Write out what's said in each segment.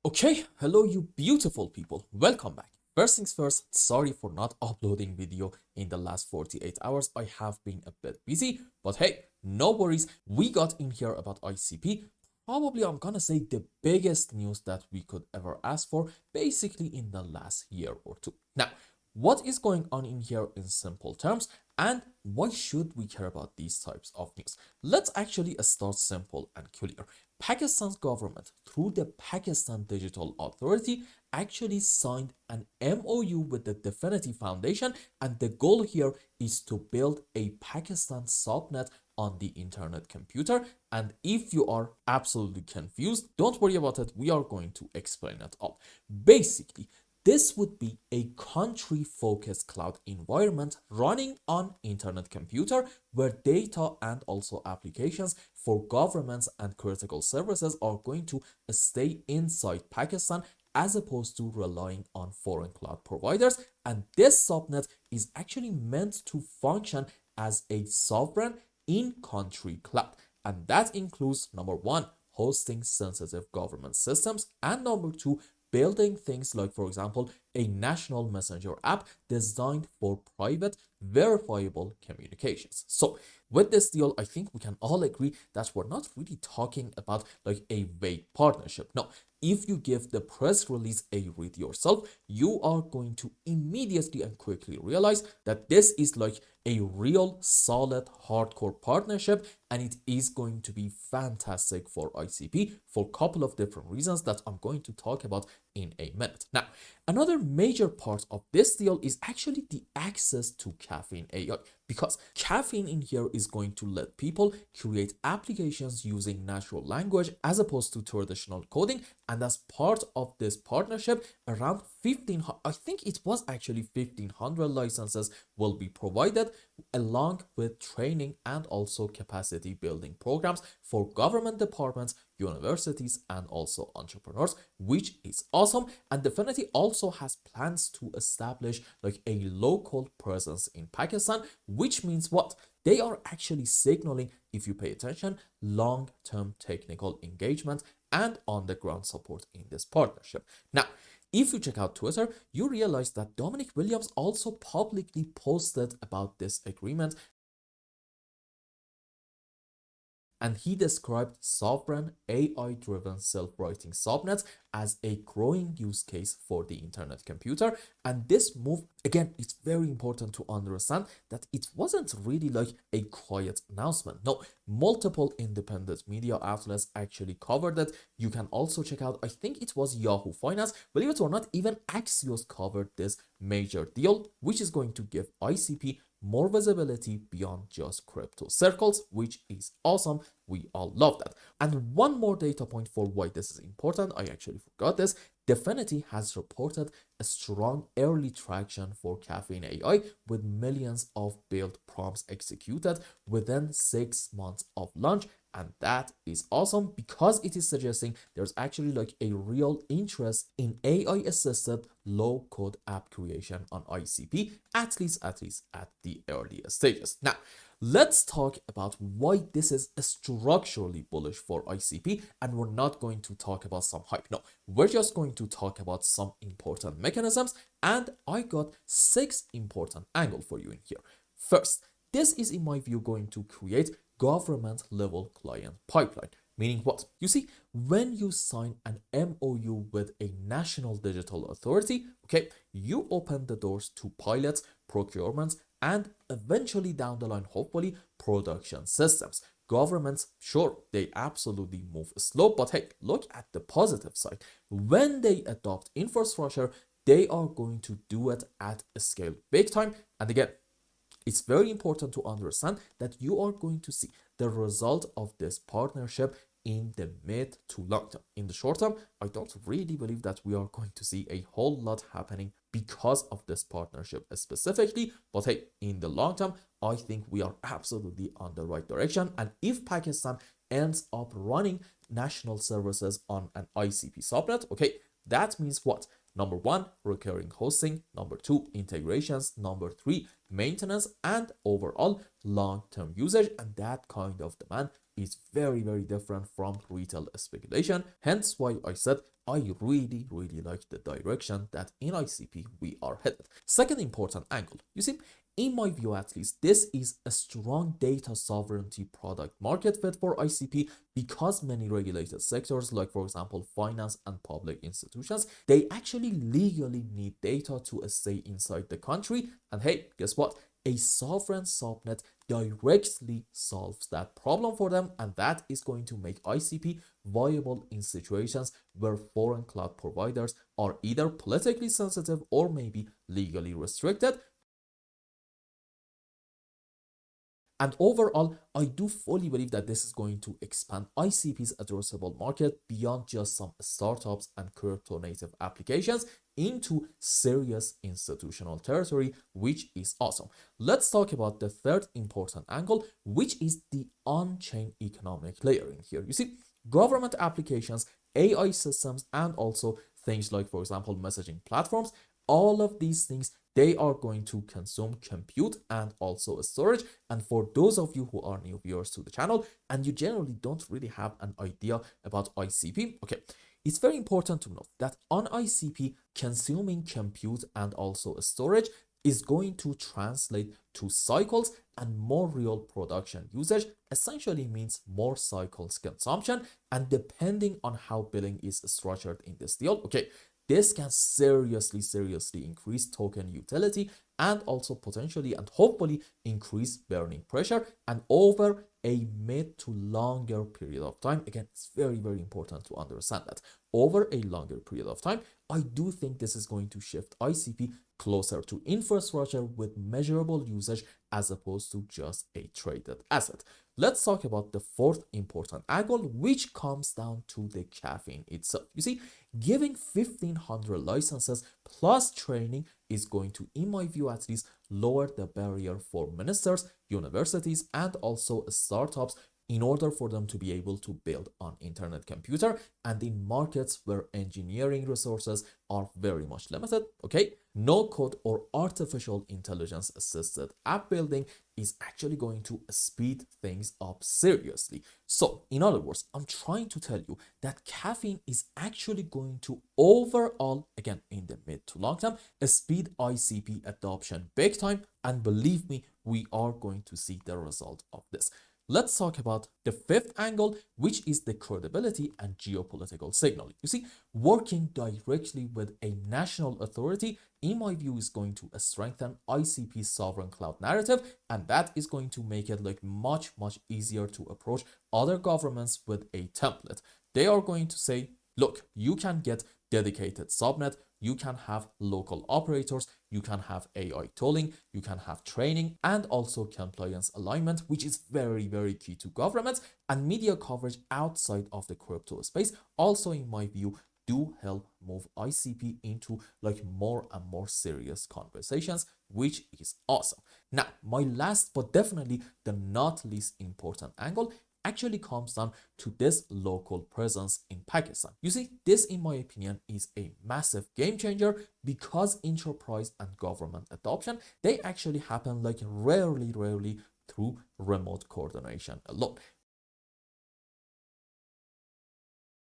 Okay, hello you beautiful people. Welcome back. First things first, sorry for not uploading video in the last 48 hours. I have been a bit busy, but hey, no worries. We got in here about ICP. Probably I'm gonna say the biggest news that we could ever ask for, basically in the last year or two. Now, what is going on in here in simple terms, and why should we care about these types of news? Let's actually start simple and clear. Pakistan's government, through the Pakistan Digital Authority, actually signed an MOU with the DFINITY Foundation, and the goal here is to build a Pakistan subnet on the internet computer. And if you are absolutely confused, don't worry about it. We are going to explain it all. Basically, this would be a country-focused cloud environment running on internet computer where data and also applications for governments and critical services are going to stay inside Pakistan as opposed to relying on foreign cloud providers. And this subnet is actually meant to function as a sovereign in-country cloud. And that includes, number one, hosting sensitive government systems, and number two, building things like, for example, a national messenger app designed for private, verifiable communications. So with this deal, I think we can all agree that we're not really talking about like a vague partnership. No, if you give the press release a read yourself, you are going to immediately and quickly realize that this is like a real solid hardcore partnership, and it is going to be fantastic for ICP for a couple of different reasons that I'm going to talk about in a minute. Now, another major part of this deal is actually the access to Caffeine AI, because Caffeine in here is going to let people create applications using natural language as opposed to traditional coding. And as part of this partnership, around 1500, I think it was actually 1500 licenses will be provided, along with training and also capacity building programs for government departments, universities, and also entrepreneurs, which is awesome. And DFINITY also has plans to establish like a local presence in Pakistan, which means what? They are actually signaling, if you pay attention, long-term technical engagement and on-the-ground support in this partnership. Now, if you check out Twitter, you realize that Dominic Williams also publicly posted about this agreement, and he described sovereign AI-driven self-writing subnets as a growing use case for the internet computer. And this move, again, it's very important to understand that it wasn't really like a quiet announcement. No, multiple independent media outlets actually covered it. You can also check out, I think it was Yahoo Finance, believe it or not, even Axios covered this major deal, which is going to give ICP more visibility beyond just crypto circles, which is awesome. We all love that. And one more data point for why this is important, I actually forgot this. DFINITY has reported a strong early traction for Caffeine AI, with millions of build prompts executed within 6 months of launch. And that is awesome, because it is suggesting there's actually like a real interest in AI assisted low code app creation on ICP, at least at the earliest stages. Now, let's talk about why this is structurally bullish for ICP, and we're not going to talk about some hype. No, we're just going to talk about some important mechanisms, and I got 6 important angles for you in here. First, this is in my view going to create government level client pipeline. Meaning what? You see, when you sign an MOU with a national digital authority, okay, you open the doors to pilots, procurements, and eventually down the line, hopefully, production systems. Governments, sure, they absolutely move slow, but hey, look at the positive side. When they adopt infrastructure, they are going to do it at a scale big time. And again, it's very important to understand that you are going to see the result of this partnership in the mid to long term. In the short term, I don't really believe that we are going to see a whole lot happening because of this partnership specifically. But hey, in the long term, I think we are absolutely on the right direction. And if Pakistan ends up running national services on an ICP subnet, okay, that means what? Number one, recurring hosting. Number two, integrations. Number three, maintenance, and overall long-term usage. And that kind of demand is very, very different from retail speculation. Hence why I said I really, really like the direction that in ICP we are headed. Second important angle, you see, in my view at least, this is a strong data sovereignty product market fit for ICP because many regulated sectors, like for example, finance and public institutions, they actually legally need data to stay inside the country. And hey, guess what? A sovereign subnet directly solves that problem for them, and that is going to make ICP viable in situations where foreign cloud providers are either politically sensitive or maybe legally restricted. And overall, I do fully believe that this is going to expand ICP's addressable market beyond just some startups and crypto native applications into serious institutional territory, which is awesome. Let's talk about the third important angle, which is the on-chain economic layering here. You see, government applications, AI systems, and also things like, for example, messaging platforms, all of these things, they are going to consume compute and also storage. And for those of you who are new viewers to the channel and you generally don't really have an idea about ICP, okay, it's very important to note that on ICP, consuming compute and also storage is going to translate to cycles, and more real production usage essentially means more cycles consumption. And depending on how billing is structured in this deal, okay, this can seriously increase token utility and also potentially and hopefully increase burning pressure. And over a mid to longer period of time, again, it's very important to understand that over a longer period of time, I do think this is going to shift ICP closer to infrastructure with measurable usage as opposed to just a traded asset. Let's talk about the fourth important angle, which comes down to the caffeine itself. You see, giving 1,500 licenses plus training is going to, in my view at least, lower the barrier for ministers, universities, and also startups in order for them to be able to build on internet computer and in markets where engineering resources are very much limited, okay? No code or artificial intelligence assisted app building is actually going to speed things up seriously. So in other words, I'm trying to tell you that caffeine is actually going to overall, again, in the mid to long term, speed ICP adoption big time. And believe me, we are going to see the result of this. Let's talk about the fifth angle, which is the credibility and geopolitical signal. You see, working directly with a national authority, in my view, is going to strengthen ICP's sovereign cloud narrative, and that is going to make it like much easier to approach other governments with a template. They are going to say, look, you can get dedicated subnet, you can have local operators, you can have AI tooling, you can have training, and also compliance alignment, which is very key to governments. And media coverage outside of the crypto space also, in my view, do help move ICP into like more and more serious conversations, which is awesome. Now, my last but definitely the not least important angle actually comes down to this local presence in Pakistan. You see, this in my opinion is a massive game changer because enterprise and government adoption, they actually happen like rarely through remote coordination alone.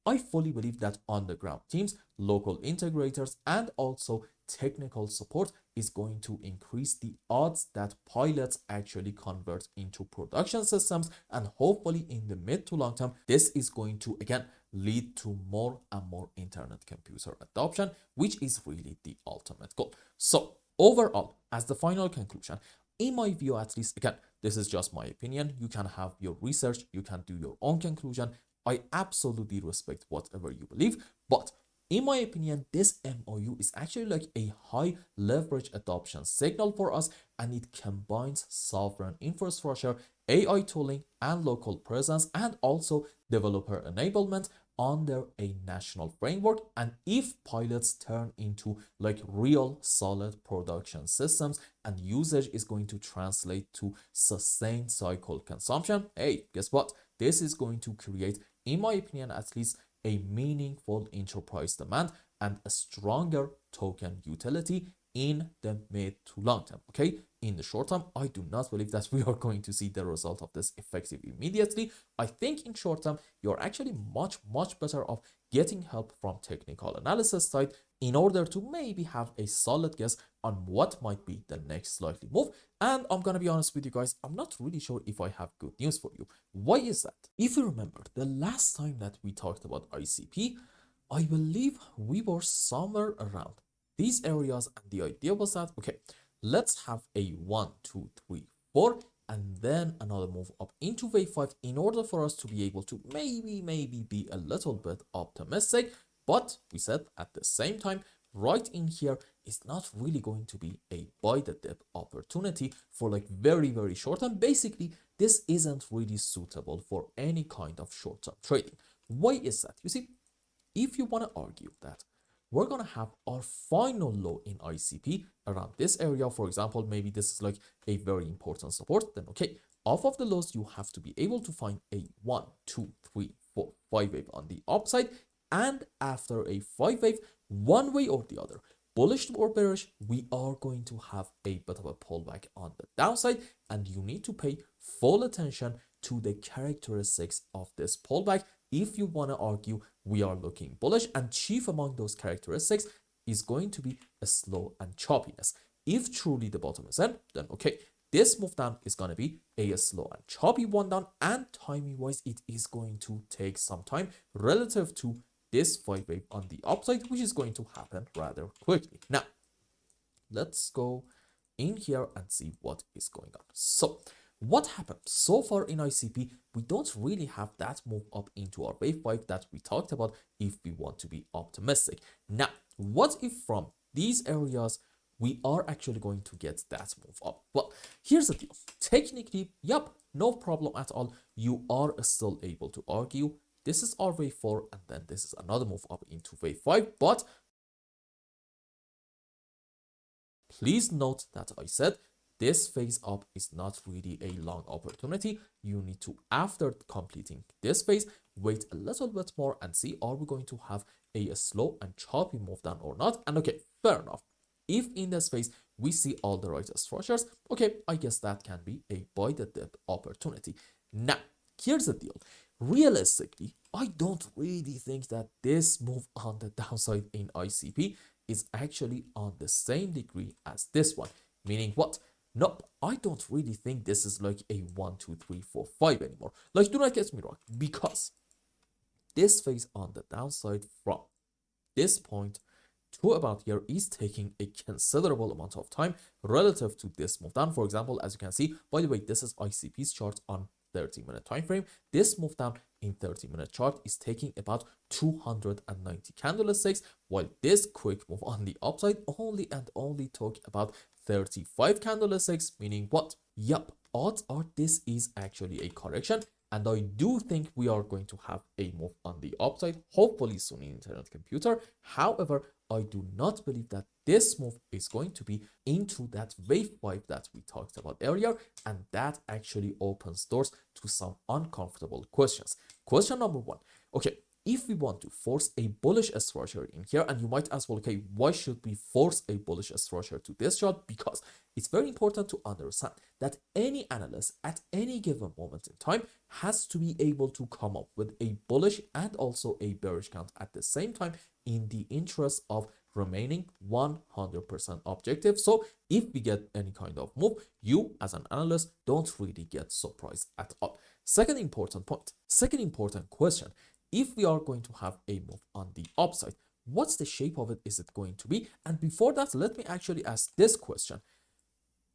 I fully believe that on-the-ground teams, local integrators, and also technical support is going to increase the odds that pilots actually convert into production systems, and hopefully in the mid to long term, this is going to again lead to more and more internet computer adoption, which is really the ultimate goal. So overall, as the final conclusion, in my view at least, again, this is just my opinion, you can have your research, you can do your own conclusion. I absolutely respect whatever you believe, but in my opinion, this MOU is actually like a high leverage adoption signal for us, and it combines sovereign infrastructure, AI tooling, and local presence, and also developer enablement under a national framework. And if pilots turn into like real solid production systems and usage is going to translate to sustained cycle consumption, hey, guess what? This is going to create, in my opinion at least, a meaningful enterprise demand and a stronger token utility in the mid to long term. Okay, in the short term, I do not believe that we are going to see the result of this effective immediately. I think in short term, you're actually much better off getting help from technical analysis side in order to maybe have a solid guess on what might be the next likely move. And I'm gonna be honest with you guys, I'm not really sure if I have good news for you. Why is that? If you remember the last time that we talked about ICP, I believe we were somewhere around these areas, and the idea was that, okay, let's have a 1, 2, 3, 4, and then another move up into wave 5 in order for us to be able to maybe be a little bit optimistic. But we said at the same time, right in here is not really going to be a buy the dip opportunity for like very short term. Basically, this isn't really suitable for any kind of short term trading. Why is that? You see, if you want to argue that we're going to have our final low in ICP around this area, for example, maybe this is like a very important support, then okay, off of the lows, you have to be able to find a 1, 2, 3, 4, 5 wave on the upside. And after a 5 wave, one way or the other, bullish or bearish, we are going to have a bit of a pullback on the downside, and you need to pay full attention to the characteristics of this pullback if you want to argue we are looking bullish. And chief among those characteristics is going to be a slow and choppiness. If truly the bottom is in, then okay, this move down is going to be a slow and choppy one down, and timing wise it is going to take some time relative to this 5 wave on the upside, which is going to happen rather quickly. Now let's go in here and see what is going on. So what happened so far in ICP? We don't really have that move up into our wave 5 that we talked about if we want to be optimistic. Now, what if from these areas we are actually going to get that move up? Well, here's the deal. Technically, yep, no problem at all. You are still able to argue this is our wave 4 and then this is another move up into wave 5. But please note that I said this phase up is not really a long opportunity. You need to, after completing this phase, wait a little bit more and see, are we going to have a slow and choppy move down or not? And okay, fair enough. If in this phase we see all the right structures, okay, I guess that can be a buy the dip opportunity. Now, here's the deal. Realistically, I don't really think that this move on the downside in ICP is actually on the same degree as this one. Meaning what? Nope, I don't really think this is like a 1, 2, 3, 4, 5 anymore. Like, do not get me wrong, because this phase on the downside from this point to about here is taking a considerable amount of time relative to this move down. For example, as you can see, by the way, this is ICP's chart on 30-minute time frame. This move down in 30-minute chart is taking about 290 candlesticks, while this quick move on the upside only took about 35 candlesticks, meaning what? Yup, odds are this is actually a correction, and I do think we are going to have a move on the upside, hopefully soon in internet computer. However, I do not believe that this move is going to be into that wave 5 that we talked about earlier, and that actually opens doors to some uncomfortable questions. Question number 1. Okay, if we want to force a bullish structure in here, and you might ask, well, okay, why should we force a bullish structure to this chart? Because it's very important to understand that any analyst at any given moment in time has to be able to come up with a bullish and also a bearish count at the same time in the interest of remaining 100% objective. So if we get any kind of move, you as an analyst don't really get surprised at all. Second important point, second important question. If we are going to have a move on the upside, what's the shape of it is it going to be? And before that, let me actually ask this question.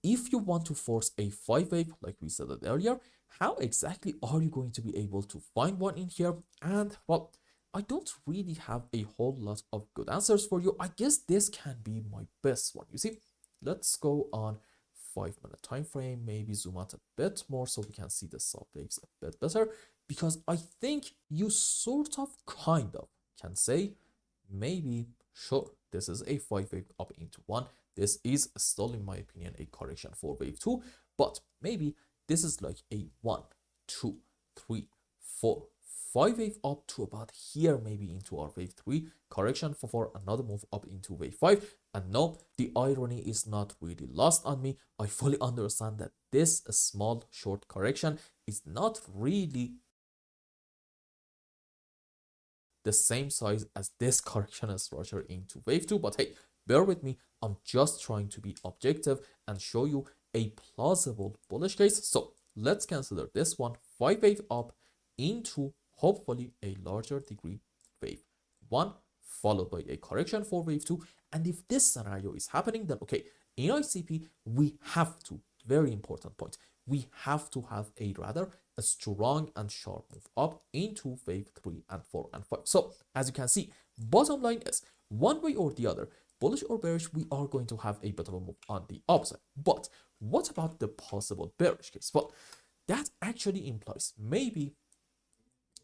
If you want to force a 5 wave, like we said it earlier, how exactly are you going to be able to find one in here? And well, I don't really have a whole lot of good answers for you. I guess this can be my best one. You see, let's go on 5-minute time frame, maybe zoom out a bit more so we can see the sub waves a bit better, because I think you sort of kind of can say maybe sure this is a 5 wave up into 1. This is still, in my opinion, a correction for wave 2, but maybe this is like a 1, 2, 3, 4, 5 wave up to about here, maybe into our wave 3, correction for another move up into wave 5. And no, the irony is not really lost on me. I fully understand that this small short correction is not really the same size as this correction structure into wave 2, but hey, bear with me, I'm just trying to be objective and show you a plausible bullish case. So let's consider this one 5 wave up into hopefully a larger degree wave 1, followed by a correction for wave 2. And if this scenario is happening, then okay, in ICP we have to, very important point, we have to have a rather a strong and sharp move up into wave 3 and 4 and 5. So as you can see, bottom line is one way or the other, bullish or bearish, we are going to have a bit of a move on the upside. But what about the possible bearish case? Well, that actually implies maybe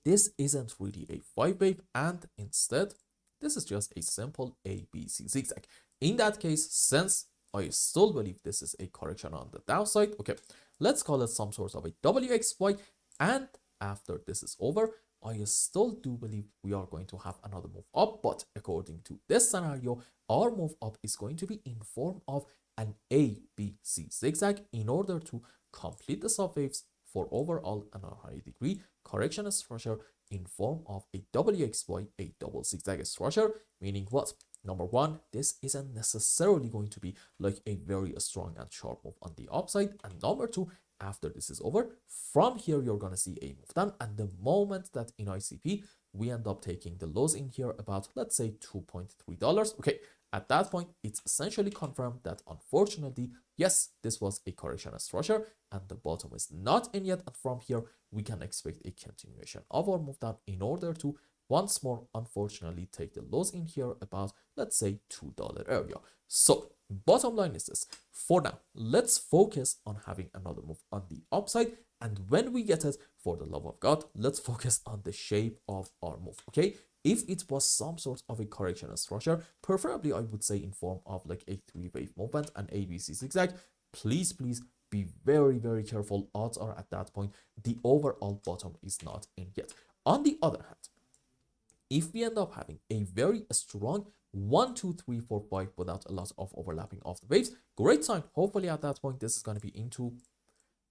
this isn't really a 5 wave and instead this is just a simple ABC zigzag. In that case, since I still believe this is a correction on the downside, okay, let's call it some sort of a WXY, and after this is over, I still do believe we are going to have another move up, but according to this scenario, our move up is going to be in form of an ABC zigzag in order to complete the subwaves for overall and a high degree correction structure in form of a WXY, a double zigzag structure, meaning what? Number one, this isn't necessarily going to be like a very strong and sharp move on the upside. And number two, after this is over, from here, you're going to see a move down. And the moment that in ICP, we end up taking the lows in here about, let's say, $2.3. Okay, at that point, it's essentially confirmed that unfortunately, yes, this was a correction structure and the bottom is not in yet. And from here, we can expect a continuation of our move down in order to once more, unfortunately, take the lows in here about, let's say, $2 area. So bottom line is this. For now, let's focus on having another move on the upside. And when we get it, for the love of God, let's focus on the shape of our move, okay? If it was some sort of a correction structure, preferably I would say in form of like a 3-wave movement, an ABC zigzag, please be very careful. Odds are at that point, the overall bottom is not in yet. On the other hand, if we end up having a very strong 1, 2, 3, 4, 5 without a lot of overlapping of the waves, great sign. Hopefully at that point, this is going to be into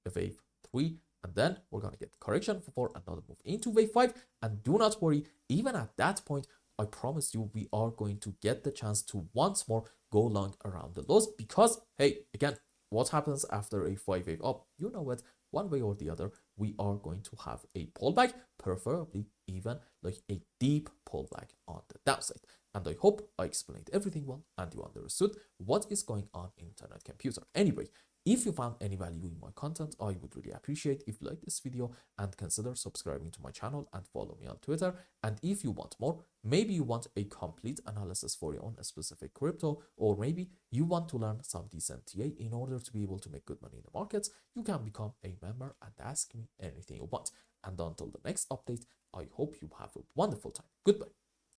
a wave 3, and then we're going to get correction for another move into wave 5. And do not worry, even at that point, I promise you, we are going to get the chance to once more go long around the lows because, hey, again, what happens after a 5 wave up? You know it, one way or the other, we are going to have a pullback, preferably even like a deep pullback on the downside. And I hope I explained everything well and you understood what is going on in Internet Computer. Anyway, if you found any value in my content, I would really appreciate if you like this video and consider subscribing to my channel and follow me on Twitter. And if you want more, maybe you want a complete analysis for your own specific crypto, or maybe you want to learn some decent TA in order to be able to make good money in the markets, you can become a member and ask me anything you want. And until the next update, I hope you have a wonderful time. Goodbye.